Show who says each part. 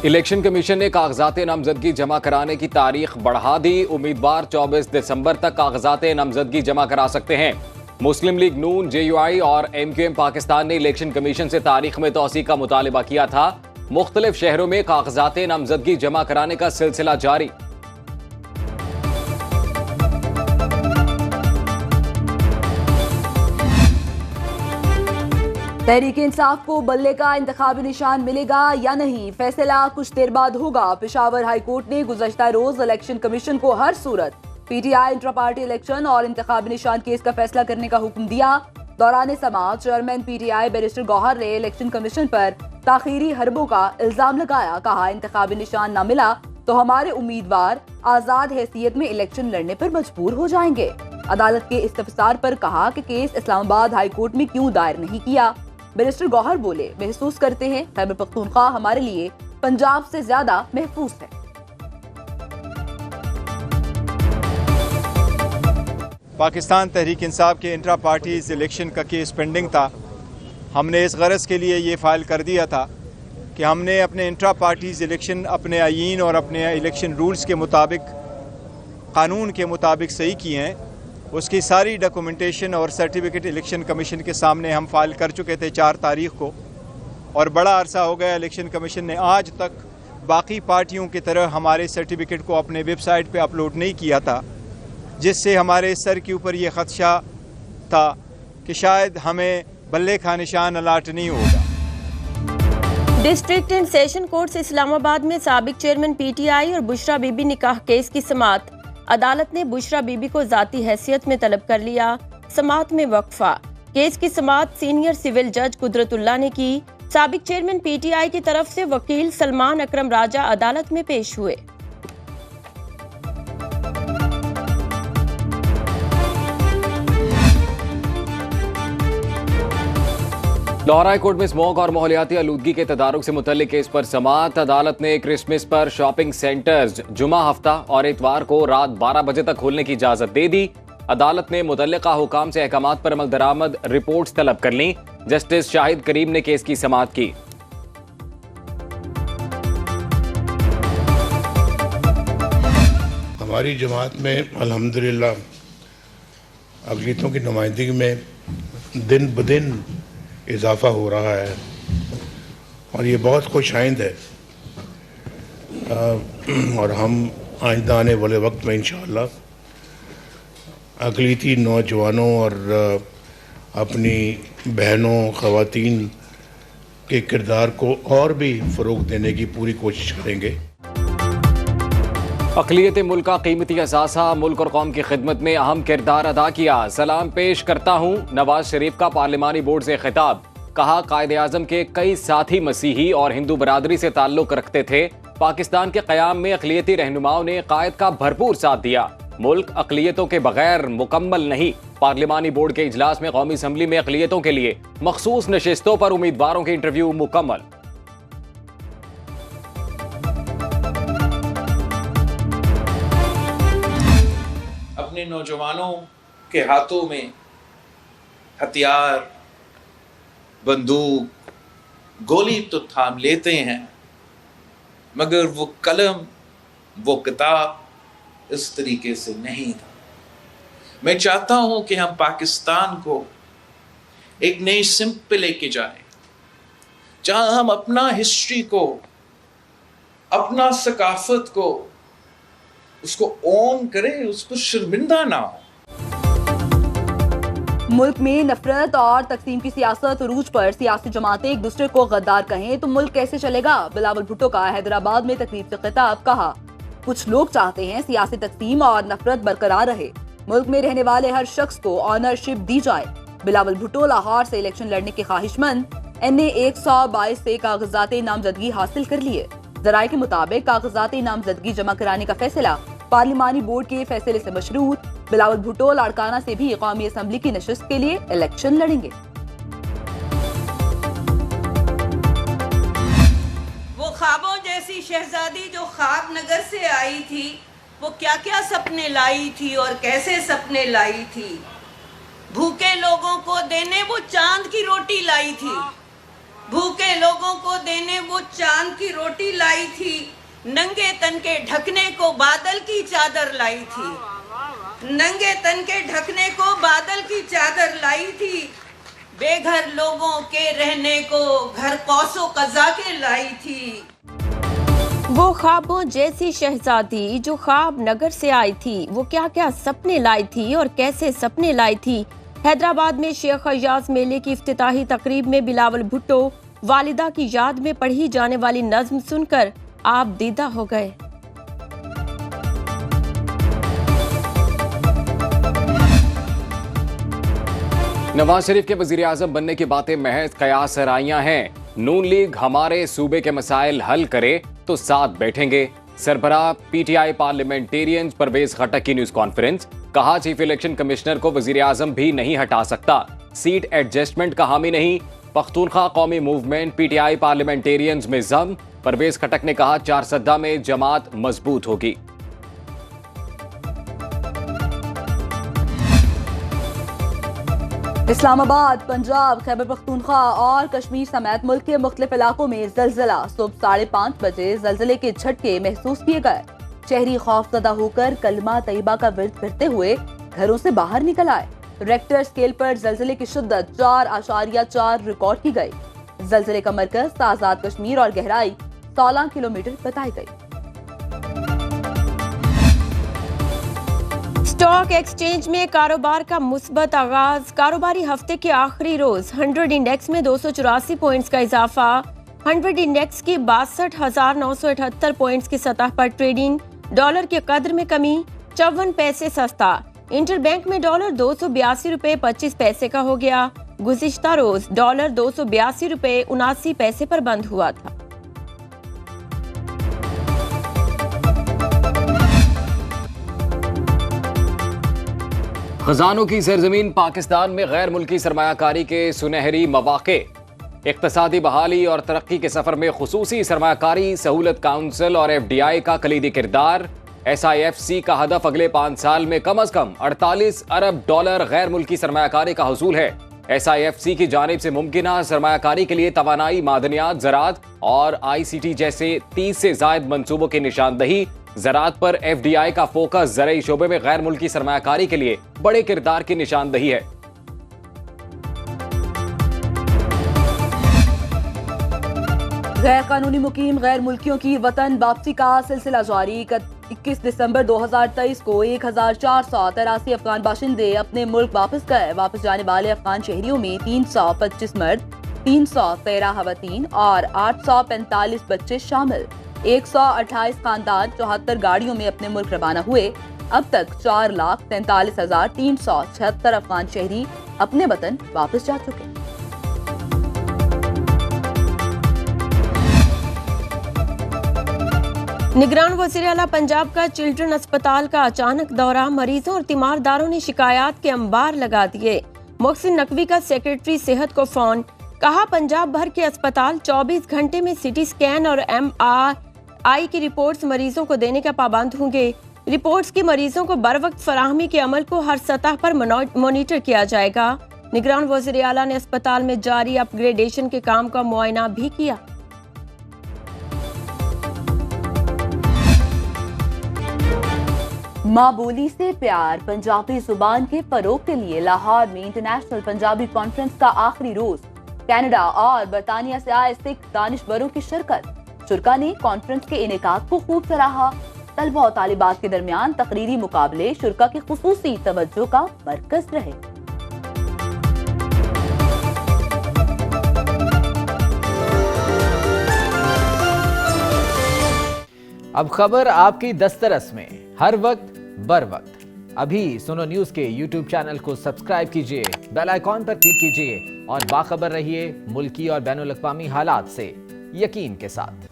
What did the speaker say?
Speaker 1: Election commission ने कागजात नामजदगी जमा कराने की तारीख बढ़ा दी। उम्मीदवार 24 दिसंबर तक कागजात नामजदगी जमा करा सकते हैं। मुस्लिम लीग नून, JUI और MQM पाकिस्तान ने इलेक्शन कमीशन से तारीख में तौसी का मुतालिबा किया था। मुख्तलिफ शहरों में कागजात नामजदगी जमा कराने का सिलसिला जारी।
Speaker 2: तहरीक इंसाफ को बल्ले का इंतखाबी निशान मिलेगा या नहीं, फैसला कुछ देर बाद होगा। पेशावर हाई कोर्ट ने गुज़श्ता रोज इलेक्शन कमीशन को हर सूरत PTI इंट्रा पार्टी इलेक्शन और इंतखाबी निशान केस का फैसला करने का हुक्म दिया। दौरान समाअत चेयरमैन PTI बैरिस्टर गौहर ने इलेक्शन कमीशन पर ताखीरी हरबों का इल्जाम लगाया। कहा, इंतखाबी निशान न मिला तो हमारे उम्मीदवार आजाद हैसियत में इलेक्शन लड़ने पर मजबूर हो जाएंगे। अदालत के इस्तफसार पर कहा कि केस इस्लामाबाद हाई कोर्ट में क्यों दायर नहीं किया। बैरिस्टर गौहर बोले, महसूस करते हैं खैबर पख्तूनख्वा हमारे लिए पंजाब से ज्यादा महफूज है।
Speaker 3: पाकिस्तान तहरीक इंसाफ के इंट्रा पार्टीज इलेक्शन का केस पेंडिंग था। हमने इस गरज के लिए ये फाइल कर दिया था कि हमने अपने इंट्रा पार्टीज इलेक्शन अपने आईन और अपने इलेक्शन रूल्स के मुताबिक, कानून के मुताबिक सही किए हैं। उसकी सारी डॉक्यूमेंटेशन और सर्टिफिकेट इलेक्शन कमीशन के सामने हम फाइल कर चुके थे 4 तारीख को, और बड़ा अरसा हो गया इलेक्शन कमीशन ने आज तक बाकी पार्टियों की तरह हमारे सर्टिफिकेट को अपने वेबसाइट पे अपलोड नहीं किया था, जिससे हमारे सर के ऊपर ये खदशा था कि शायद हमें बल्ले का निशान अलाट नहीं होगा।
Speaker 4: District and session court Islamabad में साबिक चेयरमैन PTI और बुशरा बीबी निकाह केस की समाअत। अदालत ने बुशरा बीबी को जाती हैसियत में तलब कर लिया। समाअत में वक्फा। केस की समाअत सीनियर सिविल जज कुदरतुल्लाह ने की। साबिक चेयरमैन PTI की तरफ से वकील सलमान अकरम राजा अदालत में पेश हुए।
Speaker 1: लाहौर हाई कोर्ट में स्मोक और माहौलियाती आलूदगी के तदारुक से मुतल्लिक केस पर समाअत। अदालत ने क्रिसमस पर शॉपिंग सेंटर्स जुमा हफ्ता और इतवार को रात 12 बजे तक खोलने की इजाजत दे दी। अदालत ने मुतल्लिका हुकाम से अहकामात पर अमल दरामद रिपोर्ट्स तलब कर ली। जस्टिस शाहिद करीम ने केस की समाअत की।
Speaker 5: हमारी जमात में अल्हम्दुलिल्लाह अक़लियतों की नुमाइंदगी में दिन ब दिन इजाफा हो रहा है और ये बहुत खुशाइंद है। और हम आइंदा आने वाले वक्त में इंशाअल्लाह अक़लियती नौजवानों और अपनी बहनों ख़वातीन के किरदार को और भी फ़रोग़ देने की पूरी कोशिश करेंगे।
Speaker 1: अक़लियत मुल्क का कीमती असासा मुल्क और कौम की खिदमत में अहम किरदार अदा किया। सलाम पेश करता हूँ। नवाज शरीफ का पार्लिमानी बोर्ड से खिताब। कहा, कायदे आज़म के कई साथी मसीही और हिंदू बरादरी से ताल्लुक रखते थे। पाकिस्तान के क़याम में अक़लियती रहनुमाओं ने कायद का भरपूर साथ दिया। मुल्क अक़लियतों के बगैर मुकम्मल नहीं। पार्लिमानी बोर्ड के इजलास में कौमी असम्बली में अक़लियतों के लिए मखसूस नशिस्तों पर उम्मीदवारों के इंटरव्यू मुकम्मल।
Speaker 6: अपने नौजवानों के हाथों में हथियार, बंदूक, गोली तो थाम लेते हैं, मगर वो कलम, वो किताब इस तरीके से नहीं था। मैं चाहता हूं कि हम पाकिस्तान को एक नई सिमत पे लेके जाएं, जहां हम अपना हिस्ट्री को, अपना सकाफत को, उसको ओन करें, उस पर शर्मिंदा ना हो।
Speaker 2: मुल्क में नफरत और तकसीम की सियासत उरूज पर सियासी जमातें एक दूसरे को गद्दार कहें तो मुल्क कैसे चलेगा। बिलावल भुट्टो का हैदराबाद में तकरीब से खिताब। कहा, कुछ लोग चाहते हैं सियासी तकसीम और नफरत बरकरार रहे। मुल्क में रहने वाले हर शख्स को ऑनरशिप दी जाए। बिलावल भुट्टो लाहौर से इलेक्शन लड़ने के ख्वाहिशमंद। NA 122 से कागजात नामजदगी हासिल कर लिए। जराये के मुताबिक कागजात नामजदगी जमा कराने का फैसला पार्लिमानी बोर्ड के फैसले से मशरूत। बिलावल भुट्टो लाड़काना से भी कौमी असम्बली की नशिस्त के लिए इलेक्शन लड़ेंगे।
Speaker 7: वो ख्वाबों जैसी शहजादी जो ख्वाब नगर से आई थी, वो क्या क्या सपने लाई थी और कैसे सपने लाई थी। भूखे लोगों को देने वो चांद की रोटी लाई थी। भूखे लोगों को देने वो चांद की रोटी लाई थी, नंगे तन के ढकने को बादल की चादर लाई थी, नंगे तन के ढकने को बादल की चादर लाई थी, बेघर लोगों के रहने को घर कौसो कज़ा के लाई थी।
Speaker 4: वो ख्वाबों जैसी शहजादी जो ख्वाब नगर से आई थी, वो क्या क्या सपने लाई थी और कैसे सपने लाई थी। हैदराबाद में शेख अय्याज मेले की इफ्तिताही तकरीब में बिलावल भुट्टो वालिदा की याद में पढ़ी जाने वाली नज्म सुनकर आप दीदा हो गए।
Speaker 1: नवाज शरीफ के वजीर आजम बनने की बातें महज कयास सराइयां हैं। नून लीग हमारे सूबे के मसाइल हल करे तो साथ बैठेंगे। सरबराह पीटीआई पार्लियामेंटेरियंस परवेज खटक की न्यूज कॉन्फ्रेंस। कहा चीफ इलेक्शन कमिश्नर को वजीर आजम भी नहीं हटा सकता। सीट एडजस्टमेंट का हामी नहीं। पख्तूनख्वा कौमी मूवमेंट पीटीआई पार्लियामेंटेरियंस में जम। परवेज खटक ने कहा चारसद्दा में जमात मजबूत होगी।
Speaker 2: इस्लामाबाद, पंजाब, खैबर पख्तूनख्वा और कश्मीर समेत मुल्क के मुख्तलिफ इलाकों में जलजिला। सुबह 5:30 बजे जलजिले के झटके महसूस किए गए। शहरी खौफजदा होकर कलमा तैयबा का विर्द करते हुए घरों से बाहर निकल आए। रेक्टर स्केल पर जलजिले की शिद्दत 4.4 रिकॉर्ड की गई। जलजिले का मरकज आजाद कश्मीर और गहराई 16 किलोमीटर बताई गई।
Speaker 4: स्टॉक एक्सचेंज में कारोबार का मुस्बत आगाज। कारोबारी हफ्ते के आखिरी रोज 100 इंडेक्स में 284 पॉइंट्स का इजाफा। 100 इंडेक्स की 62,978 पॉइंट्स की सतह पर ट्रेडिंग। डॉलर के कद्र में कमी, 54 पैसे सस्ता। इंटरबैंक में डॉलर 282 रुपए 25 पैसे का हो गया। गुज़िश्ता रोज डॉलर 282 रुपए 79 पैसे पर बंद हुआ था।
Speaker 1: खजानों की सरजमीन पाकिस्तान में गैर मुल्की सरमायाकारी के सुनहरी मौके। इक्तसादी बहाली और तरक्की के सफर में खुसूसी सरमायाकारी सहूलत काउंसिल और FDI का कलीदी किरदार। SIFC का हदफ अगले 5 साल में कम अज कम 48 अरब डॉलर गैर मुल्की सरमायाकारी का हुसूल है। SIFC की जानिब से मुमकिना सरमायाकारी के लिए तवानाई, मादनियात, ज़राअत और ICT जैसे 30 से ज़ायद मंसूबों की निशानदही। ज़राअत पर FDI का फोकस ज़राई शोबे में गैर मुल्की सरमायाकारी के लिए बड़े किरदार की निशानदही है।
Speaker 2: गैर कानूनी मुकीम गैर मुल्कियों की वतन वापसी का सिलसिला जारी। 21 दिसंबर 2023 को 1483 अफगान बाशिंदे अपने मुल्क वापस गए। वापस जाने वाले अफगान शहरियों में 325 मर्द, 313 खवातीन और 845 बच्चे शामिल। 128 खानदान 74 गाड़ियों में अपने मुल्क रवाना हुए। अब तक 4,43,376 अफगान शहरी अपने वतन वापस जा चुके।
Speaker 4: निगरान वज़ीर आला पंजाब का चिल्ड्रन अस्पताल का अचानक दौरा। मरीजों और तीमारदारों ने शिकायत के अंबार लगा दिए। मोहसिन नकवी का सेक्रेटरी सेहत को फोन। कहा पंजाब भर के अस्पताल 24 घंटे में CT स्कैन और MRI की रिपोर्ट्स मरीजों को देने का पाबंद होंगे। रिपोर्ट्स की मरीजों को बर वक्त फराहमी के अमल को हर सतह पर मॉनिटर किया जाएगा। निगरान वज़ीर आला ने अस्पताल में जारी अपग्रेडेशन के काम का मुआयना भी किया।
Speaker 2: माँ बोली से प्यार पंजाबी जुबान के फरोग के लिए लाहौर में इंटरनेशनल पंजाबी कॉन्फ्रेंस का आखिरी रोज। कनाडा और बरतानिया से आए सिख दानिशवरों की शिरकत। शुरका ने कॉन्फ्रेंस के इनेकाद को खूब सराहा। तलबा और तालिबात के दरमियान तकरीरी मुकाबले शुरका की खुसूसी तवज्जो का मरकज रहे।
Speaker 8: अब खबर आपकी दस्तरस में, हर वक्त बर वक्त। अभी सुनो न्यूज के YouTube चैनल को सब्सक्राइब कीजिए, बेल आइकॉन पर क्लिक कीजिए और बाखबर रहिए मुल्की और बैनुल अक़वामी हालात से यकीन के साथ।